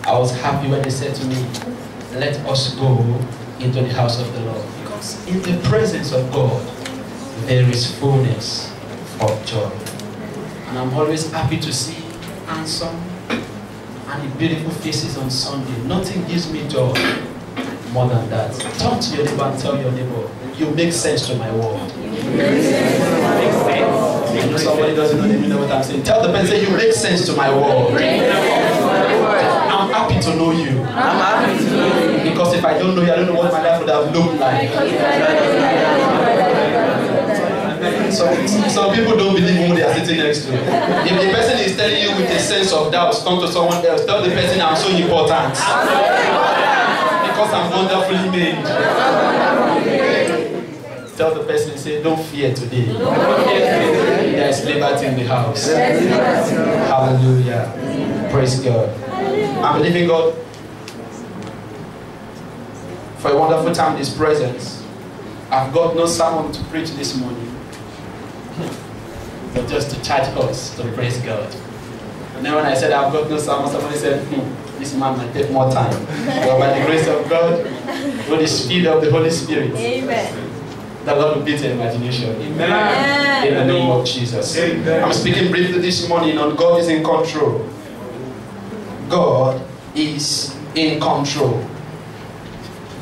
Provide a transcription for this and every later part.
I was happy when they said to me, let us go into the house of the Lord. Because in the presence of God, there is fullness of joy. And I'm always happy to see handsome and beautiful faces on Sunday. Nothing gives me joy more than that. Turn to your neighbor and tell your neighbor, you make sense to my world. I know somebody doesn't even know what I'm saying. Tell the person, you make sense to my world. I'm happy to know you. I'm happy to know you. Because if I don't know you, I don't know what my life would have looked like. Some people don't believe who they are sitting next to. If the person is telling you with a sense of doubt, come to someone else. Tell the person, I'm so important. Because I'm wonderfully made. Tell the person, say, don't fear today. There is liberty in the house. Hallelujah. Praise God. I'm believing God for a wonderful time in His presence. I've got no sermon to preach this morning, but just to charge us to praise God. And then when I said I've got no sermon, somebody said, this man might take more time. But by the grace of God, with the speed of the Holy Spirit, amen, the Lord will beat your imagination. Amen. In the name of Jesus. Amen. I'm speaking briefly this morning on God is in control. God is in control.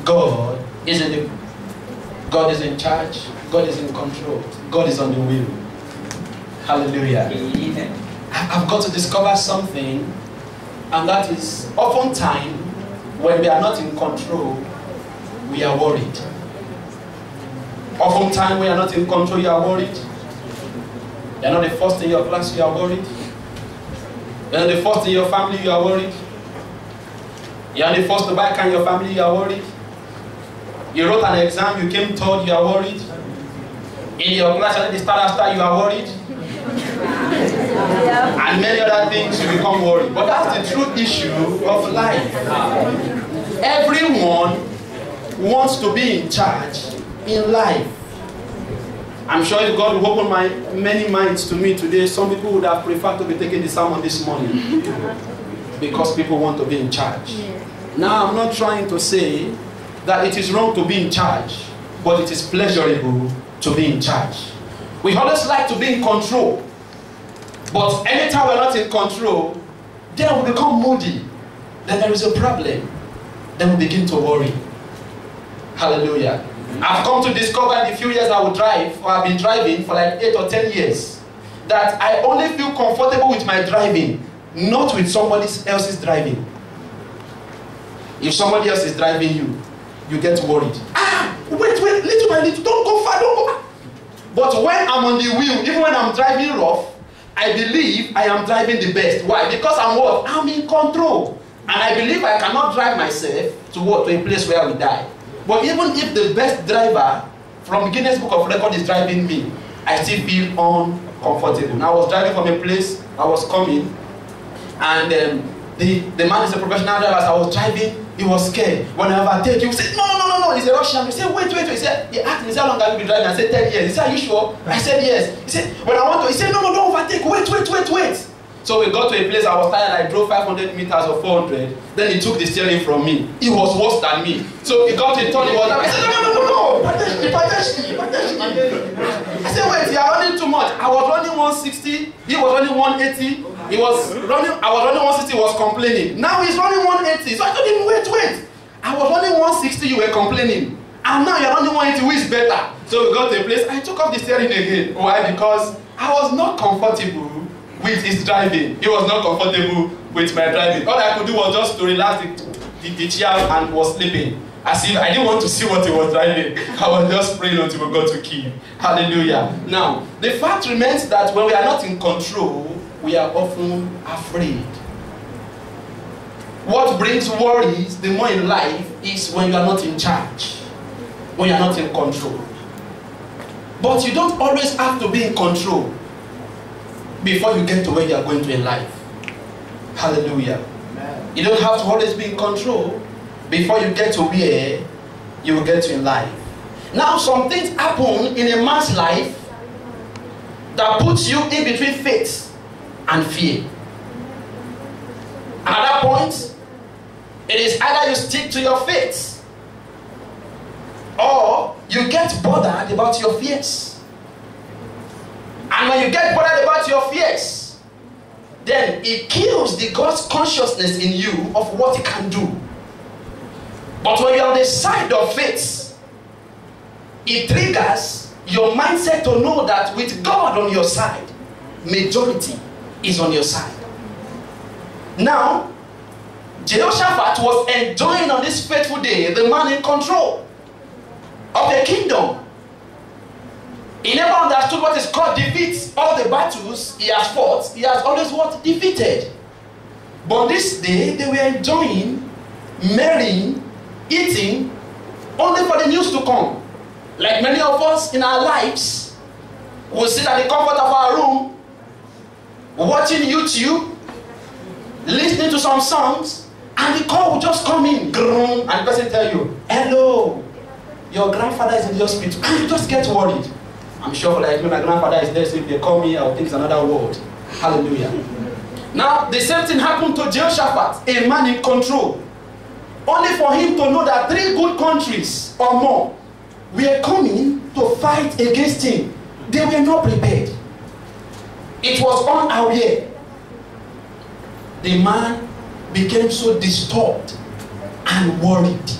God is in charge. God is in control. God is on the wheel. Hallelujah. Amen. I've got to discover something, and that is oftentimes when we are not in control, we are worried. Oftentimes when you are not in control, you are worried. You are not the first in your class, you are worried. You are not the first in your family, you are worried. You are the first to buy car in your family, you are worried. You wrote an exam, you came third, you are worried. In your class, at the start after, you are worried. And many other things, you become worried. But that's the true issue of life. Everyone wants to be in charge in life. I'm sure if God will open many minds to me today, some people would have preferred to be taking the sermon this morning. Because people want to be in charge. Now, I'm not trying to say that it is wrong to be in charge, but it is pleasurable to be in charge. We always like to be in control. But anytime we're not in control, then we become moody. Then there is a problem. Then we begin to worry. Hallelujah. I've come to discover in the few years I will drive, or I've been driving for like 8 or 10 years, that I only feel comfortable with my driving, not with somebody else's driving. If somebody else is driving you, you get worried. Wait, little by little, don't go far, don't go. But when I'm on the wheel, even when I'm driving rough, I believe I am driving the best. Why? Because I'm what? I'm in control. And I believe I cannot drive myself to what? To a place where I will die. But even if the best driver from Guinness Book of Records is driving me, I still feel uncomfortable. Now I was driving from a place, I was coming, and the man is a professional driver. As I was driving, he was scared. When I overtake, he said, no. He's a Russian. He said, wait. He said, he asked me, how long have you been driving? I said, 10 years. He said, are you sure? I said, yes. He said, when I want to, he said, no, don't overtake. Wait. So we got to a place, I was tired, I drove 500 meters or 400. Then he took the steering from me. He was worse than me. So he got to a turn, he was like, I said, no. I said, wait, you are running too much. I was running 160, he was running 180. I was running 160, he was complaining. Now he's running 180. So I told him, wait. I was running 160, you were complaining. And now you're running 180, who is better? So we got to a place, I took off the steering again. Why? Because I was not comfortable with his driving. He was not comfortable with my driving. All I could do was just to relax the chair and was sleeping. As if I didn't want to see what he was driving. I was just praying until we got to key. Hallelujah. Now, the fact remains that when we are not in control, we are often afraid. What brings worries the more in life is when you are not in charge. When you are not in control. But you don't always have to be in control before you get to where you are going to in life. Hallelujah. Amen. You don't have to always be in control before you get to where you will get to in life. Now, some things happen in a man's life that puts you in between faith and fear. At that point, It is either you stick to your faith or you get bothered about your fears. And when you get bothered about your fears, then it kills the God's consciousness in you of what He can do. But when you're on the side of faith, it triggers your mindset to know that with God on your side, majority is on your side. Now, Jehoshaphat was enjoying on this faithful day the man in control of the kingdom. He never understood what is called defeat. All the battles he has fought, he has always what? Defeated. But this day, they were enjoying, marrying, eating, only for the news to come. Like many of us in our lives, we'll sit at the comfort of our room, watching YouTube, listening to some songs, and the call will just come in, and the person tell you, hello, your grandfather is in the hospital, and you just get worried. I'm sure like when my grandfather is there, so if they call me, I'll think it's another word. Hallelujah. Now, the same thing happened to Jehoshaphat, a man in control. Only for him to know that 3 good countries or more were coming to fight against him. They were not prepared. It was unaware. The man became so disturbed and worried.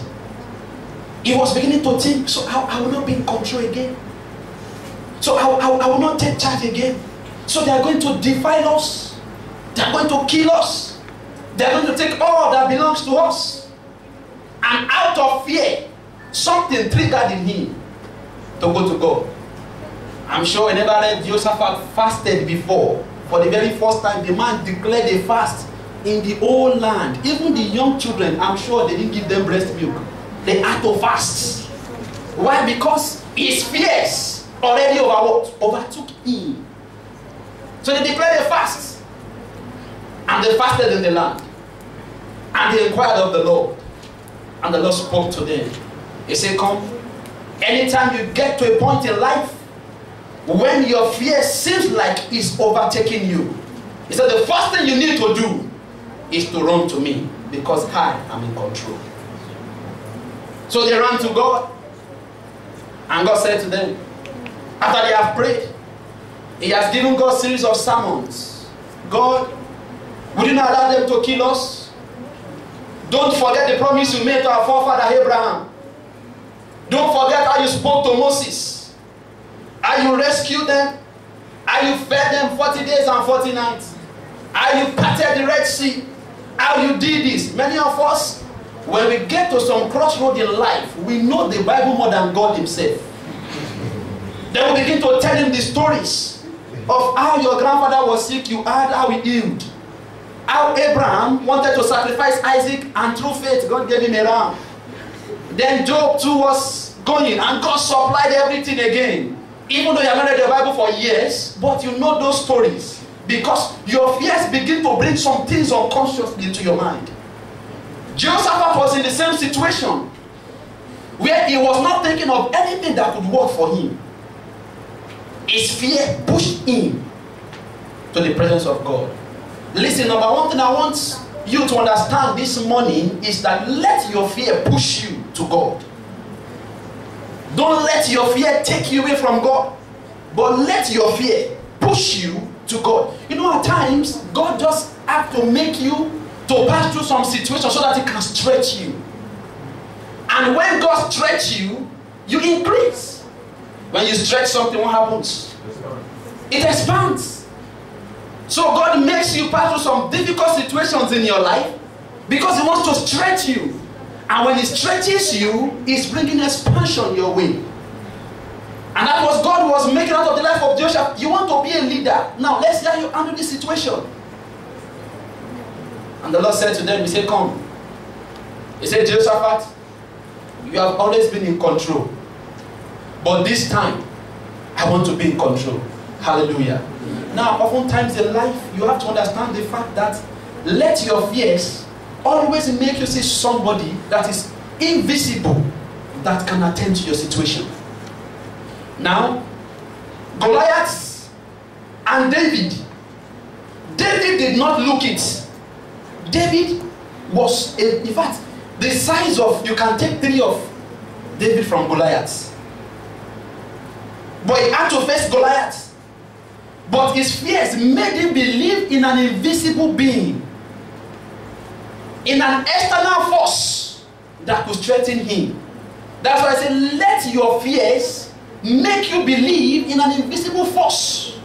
He was beginning to think, so I will not be in control again. So I will not take charge again. So they are going to defile us. They are going to kill us. They are going to take all that belongs to us. And out of fear, something triggered in him to go to God. I'm sure whenever Jehoshaphat fasted before, for the very first time, the man declared a fast in the whole land. Even the young children, I'm sure they didn't give them breast milk. They had to fast. Why? Because his fears already overtook him. So they declared a fast. And they fasted in the land. And they inquired of the Lord. And the Lord spoke to them. He said, come, anytime you get to a point in life when your fear seems like it's overtaking you, he said the first thing you need to do is to run to me, because I am in control. So they ran to God, and God said to them, after they have prayed, He has given God a series of sermons. God, would you not allow them to kill us? Don't forget the promise you made to our forefather Abraham. Don't forget how you spoke to Moses. How you rescued them. How you fed them 40 days and 40 nights. How you parted the Red Sea. How you did this. Many of us, when we get to some crossroad in life, we know the Bible more than God Himself. Then we begin to tell Him the stories of how your grandfather was sick, you heard how he healed. How Abraham wanted to sacrifice Isaac, and through faith, God gave him a ram. Then Job too was going, and God supplied everything again. Even though you have not read the Bible for years, but you know those stories. Because your fears begin to bring some things unconsciously into your mind. Jehoshaphat was in the same situation, where he was not thinking of anything that could work for him. His fear pushed him to the presence of God. Listen, number one thing I want you to understand this morning is that let your fear push you to God. Don't let your fear take you away from God, but let your fear push you to God. You know, at times, God just has to make you to pass through some situations so that He can stretch you. And when God stretches you, you increase. When you stretch something, what happens? It expands. So God makes you pass through some difficult situations in your life because He wants to stretch you. And when He stretches you, He's bringing expansion your way. And that was God was making out of the life of Joshua. You want to be a leader. Now let's see how you handle this situation. And the Lord said to them, He said, come. He said, Jehoshaphat, you have always been in control. But this time, I want to be in control. Hallelujah. Now, oftentimes in life, you have to understand the fact that let your fears always make you see somebody that is invisible that can attend to your situation. Now, Goliath and David did not look it. David was, in fact, the size of, you can take 3 of David from Goliath. But he had to face Goliath. But his fears made him believe in an invisible being, in an external force that could strengthen him. That's why I say, let your fears make you believe in an invisible force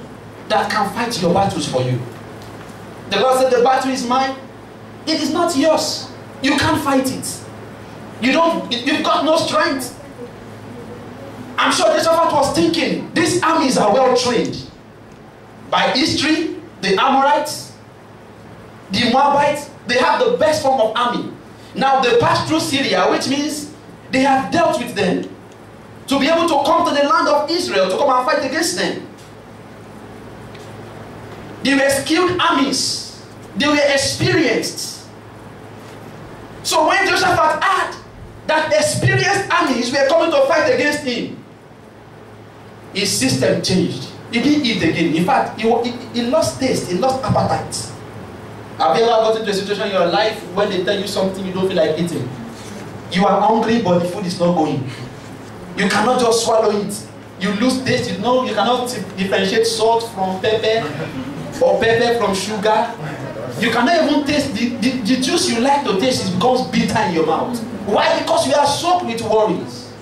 that can fight your battles for you. The Lord said, the battle is mine. It is not yours. You can't fight it. You've got no strength. I'm sure Jehoshaphat was thinking, these armies are well trained. By history, the Amorites, the Moabites, they have the best form of army. Now they passed through Syria, which means they have dealt with them to be able to come to the land of Israel to come and fight against them. They were skilled armies. They were experienced. So when Jehoshaphat heard that experienced armies were coming to fight against him, his system changed. He didn't eat again. In fact, he lost taste. He lost appetite. Have you ever got into a situation in your life when they tell you something you don't feel like eating? You are hungry, but the food is not going. You cannot just swallow it. You lose taste. You cannot differentiate salt from pepper or pepper from sugar. You cannot even taste the juice you like to taste. It becomes bitter in your mouth. Why? Because you are soaked with worries.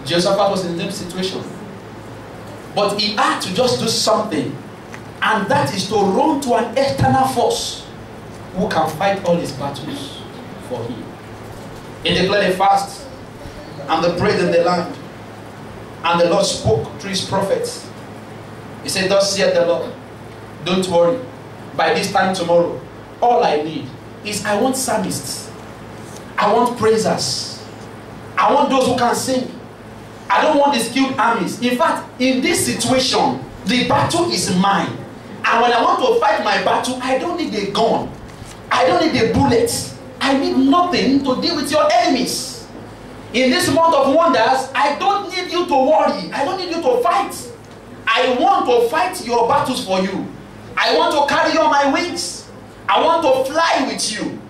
Jehoshaphat was in the same situation. But he had to just do something. And that is to run to an external force who can fight all his battles for him. He declared a fast and they prayed in the land. And the Lord spoke through his prophets. He said, thus saith the Lord, don't worry. By this time tomorrow, all I need is I want psalmists. I want praisers. I want those who can sing. I don't want the skilled armies. In fact, in this situation, the battle is mine. And when I want to fight my battle, I don't need a gun. I don't need a bullet. I need nothing to deal with your enemies. In this month of wonders, I don't need you to worry. I don't need you to fight. I want to fight your battles for you. I want to carry you on my wings. I want to fly with you.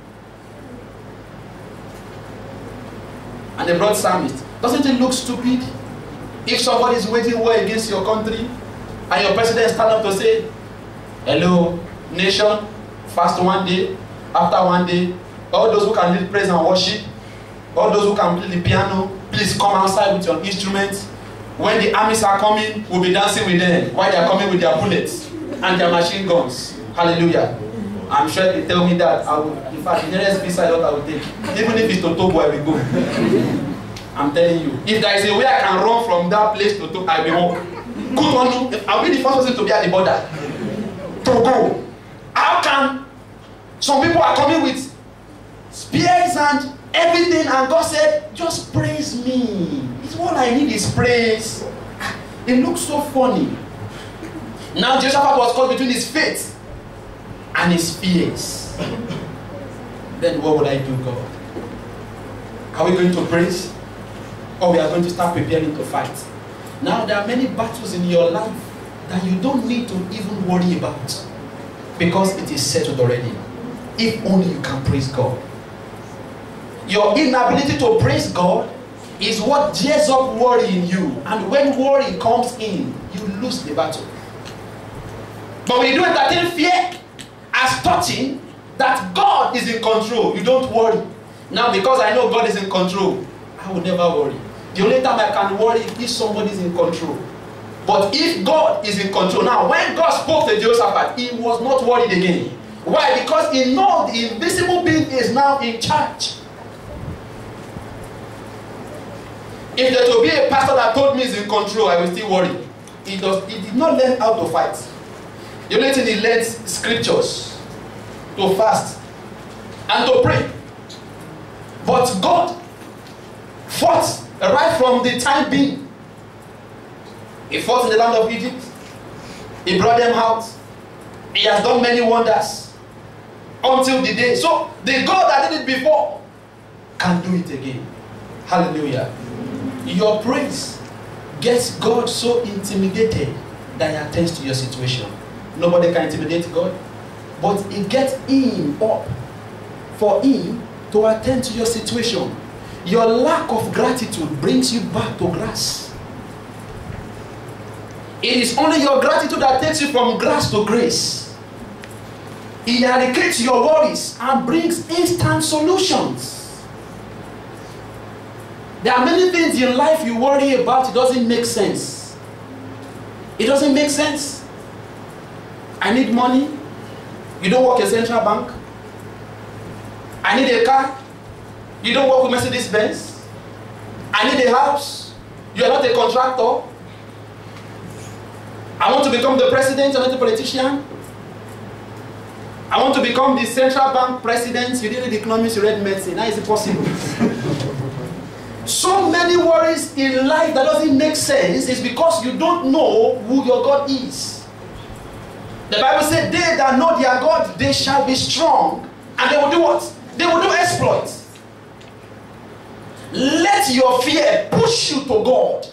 And the broad psalmist, doesn't it look stupid if somebody is waging war against your country and your president stand up to say, hello, nation, fast one day, after one day, all those who can lead praise and worship, all those who can play the piano, please come outside with your instruments. When the armies are coming, we'll be dancing with them while they are coming with their bullets and their machine guns. Hallelujah. I'm sure they tell me that I will, in fact, the nearest visa I will take. Even if it's to Togo, I will go. I'm telling you. If there is a way I can run from that place to Togo, I will walk. I'll be the first person to be at the border. Togo. How can some people are coming with spears and everything, and God said, just praise me. It's all I need is praise. It looks so funny. Now Jehoshaphat was caught between his faith and his fears. Then what would I do, God? Are we going to praise? Or we are going to start preparing to fight? Now there are many battles in your life that you don't need to even worry about, because it is settled already. If only you can praise God. Your inability to praise God is what tears up worry in you. And when worry comes in, you lose the battle. But when you do entertain fear as touching that God is in control, you don't worry. Now because I know God is in control, I will never worry. The only time I can worry is if somebody is in control. But if God is in control, now when God spoke to Jehoshaphat, he was not worried again. Why? Because he knows the invisible being is now in charge. If there to be a pastor that told me he's in control, I will still worry. He did not learn how to fight. The only thing he learned scriptures, to fast and to pray. But God fought right from the time being. He fought in the land of Egypt. He brought them out. He has done many wonders until the day. So the God that did it before can do it again. Hallelujah. Your praise gets God so intimidated that he attends to your situation. Nobody can intimidate God. but it gets him up for him to attend to your situation. Your lack of gratitude brings you back to grass. It is only your gratitude that takes you from grass to grace. It eradicates your worries and brings instant solutions. There are many things in life you worry about, it doesn't make sense. It doesn't make sense. I need money. You don't work at Central Bank. I need a car. You don't work with Mercedes Benz. I need a house. You are not a contractor. I want to become the president, you're not a politician. I want to become the Central Bank president. You didn't read economics, you read medicine. How is it possible? So many worries in life that doesn't make sense is because you don't know who your God is. The Bible said, they that know their God, they shall be strong. And they will do what? They will do exploits. Let your fear push you to God.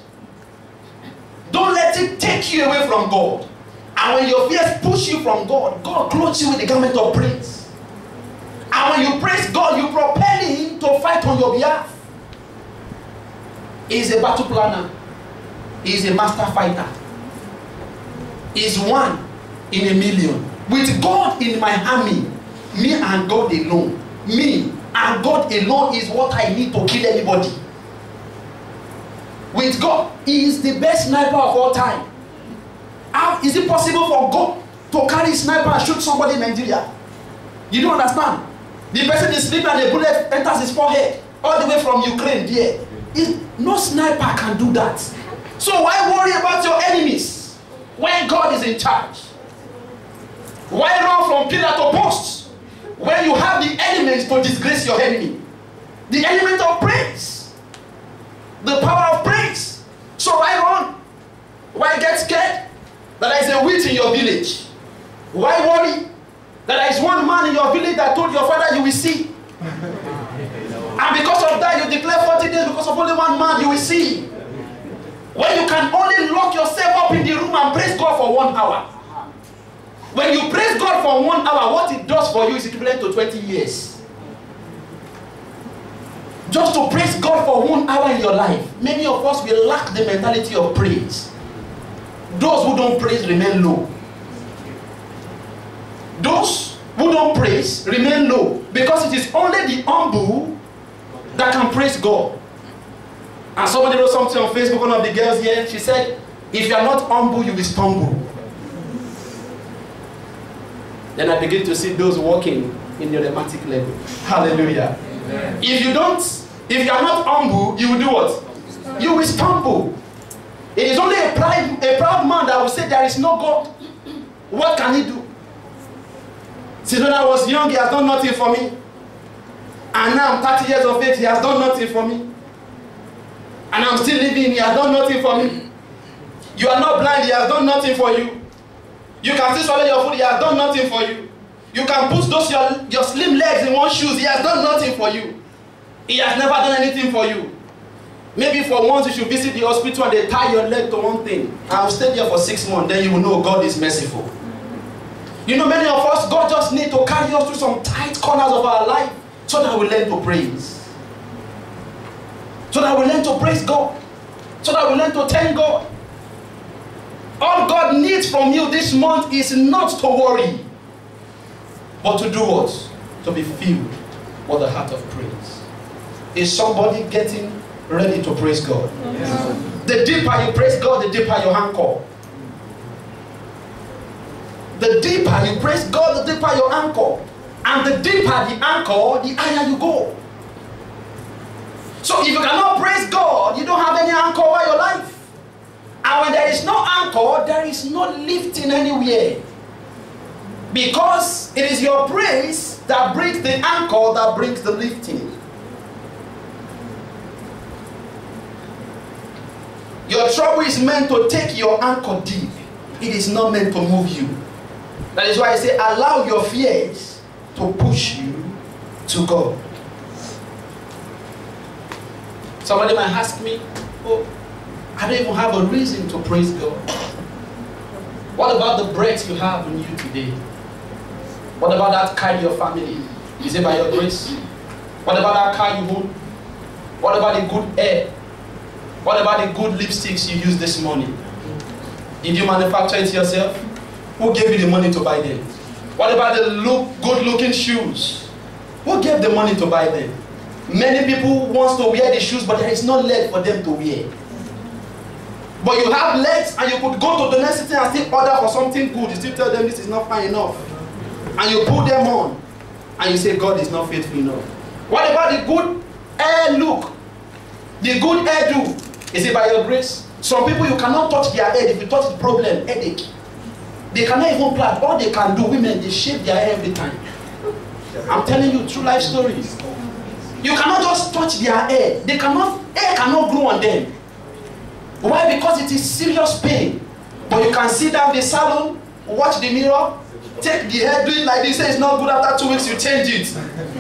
Don't let it take you away from God. And when your fears push you from God, God clothes you with the garment of praise. And when you praise God, you propel Him to fight on your behalf. He is a battle planner. He is a master fighter. He is one in a million. With God in my army, me and God alone. Me and God alone is what I need to kill anybody. With God, He is the best sniper of all time. How is it possible for God to carry a sniper and shoot somebody in Nigeria? You don't understand. The person is sleeping and a bullet enters his forehead all the way from Ukraine there. No sniper can do that. So why worry about your enemies when God is in charge? Why run from pillar to post when you have the elements to disgrace your enemy? The element of praise. The power of praise. So why run? Why get scared that there is a witch in your village? Why worry that there is one man in your village that told your father you will see? And because of that you declare 40 days because of only one man you will see. When you can only lock yourself up in the room and praise God for 1 hour. When you praise God for 1 hour, what it does for you is equivalent to 20 years. Just to praise God for 1 hour in your life. Many of us will lack the mentality of praise. Those who don't praise remain low. Those who don't praise remain low. Because it is only the humble that can praise God. And somebody wrote something on Facebook, one of the girls here, she said, if you are not humble, you will stumble. Then I begin to see those walking in your dramatic level. Hallelujah. Amen. If you are not humble, you will do what? You will stumble. It is only a proud man that will say there is no God. What can he do? Since when I was young, he has done nothing for me. And now I'm 30 years of age, he has done nothing for me. And I'm still living, he has done nothing for me. You are not blind, he has done nothing for you. You can still swallow your food, he has done nothing for you. You can put your slim legs in one shoes, he has done nothing for you. He has never done anything for you. Maybe for once you should visit the hospital and they tie your leg to one thing. I'll stay there for 6 months, then you will know God is merciful. You know, many of us, God just needs to carry us through some tight corners of our life so that we learn to praise. So that we learn to praise God. So that we learn to thank God. All God needs from you this month is not to worry, but to do what? To be filled with the heart of praise. Is somebody getting ready to praise God? Yes. The deeper you praise God, the deeper your anchor. The deeper you praise God, the deeper your anchor. And the deeper the anchor, the higher you go. So if you cannot praise God, you don't have any anchor over your life. And when there is no anchor, there is no lifting anywhere. Because it is your praise that brings the anchor, that brings the lifting. Your trouble is meant to take your anchor deep. It is not meant to move you. That is why I say, allow your fears to push you to God. Somebody might ask me, oh, I don't even have a reason to praise God. What about the breath you have in you today? What about that car in your family? Is it by your grace? What about that car you own? What about the good air? What about the good lipsticks you used this morning? Did you manufacture it yourself? Who gave you the money to buy them? What about the good-looking shoes? Who gave the money to buy them? Many people want to wear the shoes, but there is no leg for them to wear. But you have legs, and you could go to the next city and still order for something good. You still tell them this is not fine enough. And you put them on, and you say God is not faithful enough. What about the good hair look? The good hairdo? Is it by your grace? Some people, you cannot touch their head. If you touch the problem, headache. They cannot even plan. All they can do, women, they shave their hair every time. I'm telling you true life stories. You cannot just touch their hair. Hair cannot grow on them. Why? Because it is serious pain. But you can sit down in the salon, watch the mirror, take the hair, do it like this, say it's not good, after 2 weeks you change it.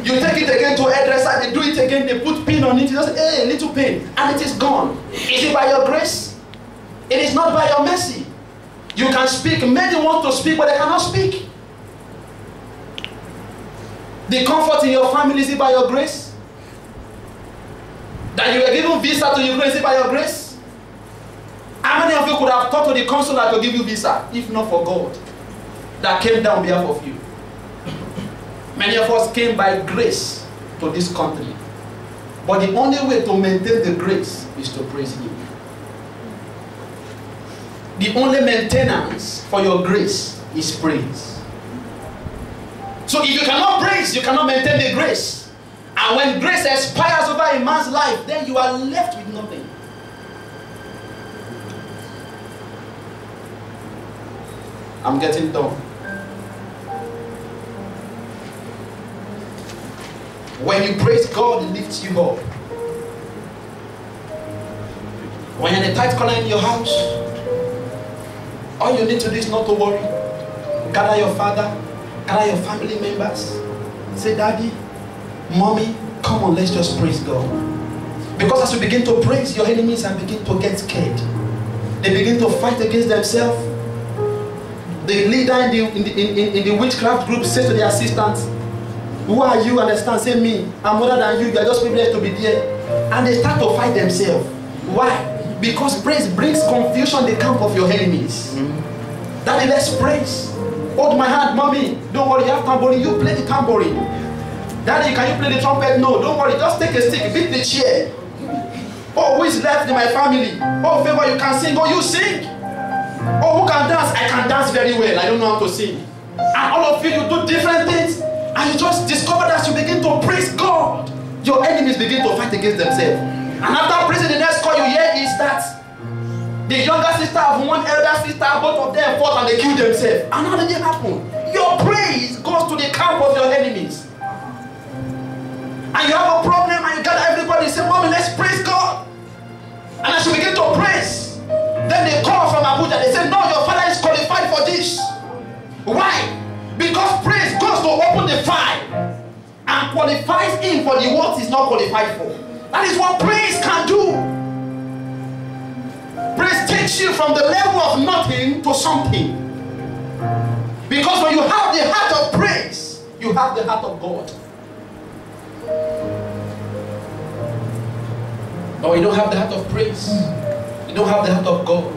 You take it again to a hairdresser, they do it again, they put pin on it, you just, hey, little pain, and it is gone. Is it by your grace? It is not by your mercy. You can speak. Many want to speak, but they cannot speak. The comfort in your family, is it by your grace? That you were given visa to Ukraine, is it by your grace? How many of you could have talked to the consular to give you visa, if not for God that came down on behalf of you? Many of us came by grace to this country. But the only way to maintain the grace is to praise Him. The only maintenance for your grace is praise. So if you cannot praise, you cannot maintain the grace. And when grace expires over a man's life, then you are left with nothing. I'm getting done. When you praise God, He lifts you up. When you're in a tight corner in your house, all you need to do is not to worry. Gather your father, gather your family members. Say, Daddy, Mommy, come on, let's just praise God. Because as you begin to praise, your enemies and begin to get scared. They begin to fight against themselves. The leader in the witchcraft group says to the assistants, who are you? Understand? Say, me. I'm older than you. You are just privileged to be there. And they start to fight themselves. Why? Because praise brings confusion in the camp of your enemies. Daddy, let's praise. Hold my hand, Mommy. Don't worry, you have tambourine. You play the tambourine. Daddy, can you play the trumpet? No, don't worry. Just take a stick, beat the chair. Oh, who is left in my family? Oh, Favor, you can sing. Oh, you sing. Oh, who can dance? I can dance very well. I don't know how to sing. And all of you do different things. And you just discover that you begin to praise God. Your enemies begin to fight against themselves. And after praising, the next call you hear is that the younger sister of one elder sister, both of them fought and they killed themselves. And how did it happen? Your praise goes to the camp of your enemies. And you have a problem and you gather everybody and say, Mommy, let's praise God. And as you begin to praise, then they call from Abuja. They say, no, your father is qualified for this. Why? Because praise goes to open the fire and qualifies him for the what he's not qualified for. That is what praise can do. Praise takes you from the level of nothing to something. Because when you have the heart of praise, you have the heart of God. But when you don't have the heart of praise, you don't have the heart of God,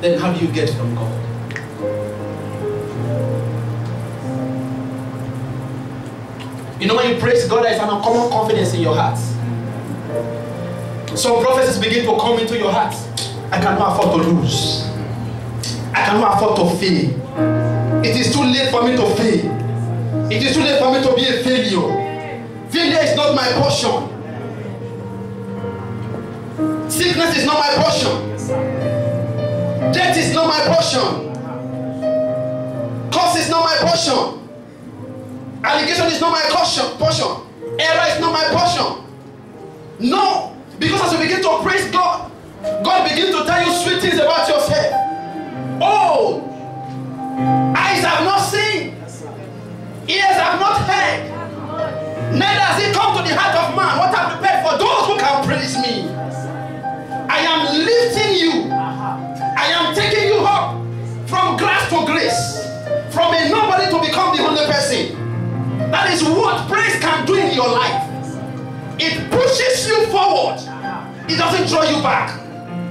then how do you get from God? You know, when you praise God, there is an uncommon confidence in your heart. Some prophecies begin to come into your heart. I cannot afford to lose. I cannot afford to fail. It is too late for me to fail. It is too late for me to be a failure. Failure is not my portion. Sickness is not my portion. Death is not my portion. Curse is not my portion. Allegation is not my portion. Error is not my portion. No. Because as you begin to praise God, God begins to tell you sweet things about yourself. Oh, eyes have not seen, ears have not heard, neither has it come to the heart of man what I prepared for those who can praise me. I am lifting you. I am taking you up from grace to grace, from a nobody to become the 100%. That is what praise can do in your life. It pushes you forward. It doesn't draw you back.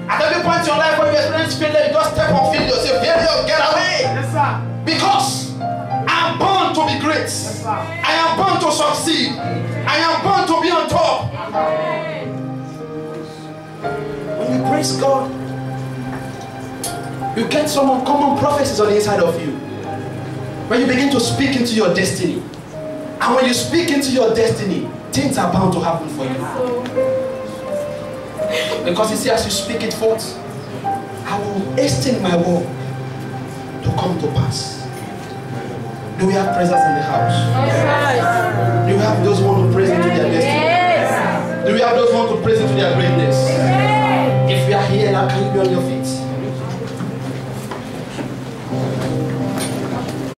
At every point in your life when you experience failure, you just step on failure, say, failure, get away. Yes, sir. Because I am born to be great. Yes, sir. I am born to succeed. I am born to be on top. When you praise God, you get some uncommon prophecies on the inside of you. When you begin to speak into your destiny. And when you speak into your destiny, things are bound to happen for you. Because you see, as you speak it forth, I will hasten my word to come to pass. Do we have presence in the house? Yes. Do we have those who want to praise into their destiny? Yes. Do we have those who want to praise into their greatness? Yes. If you are here now, can you be on your feet?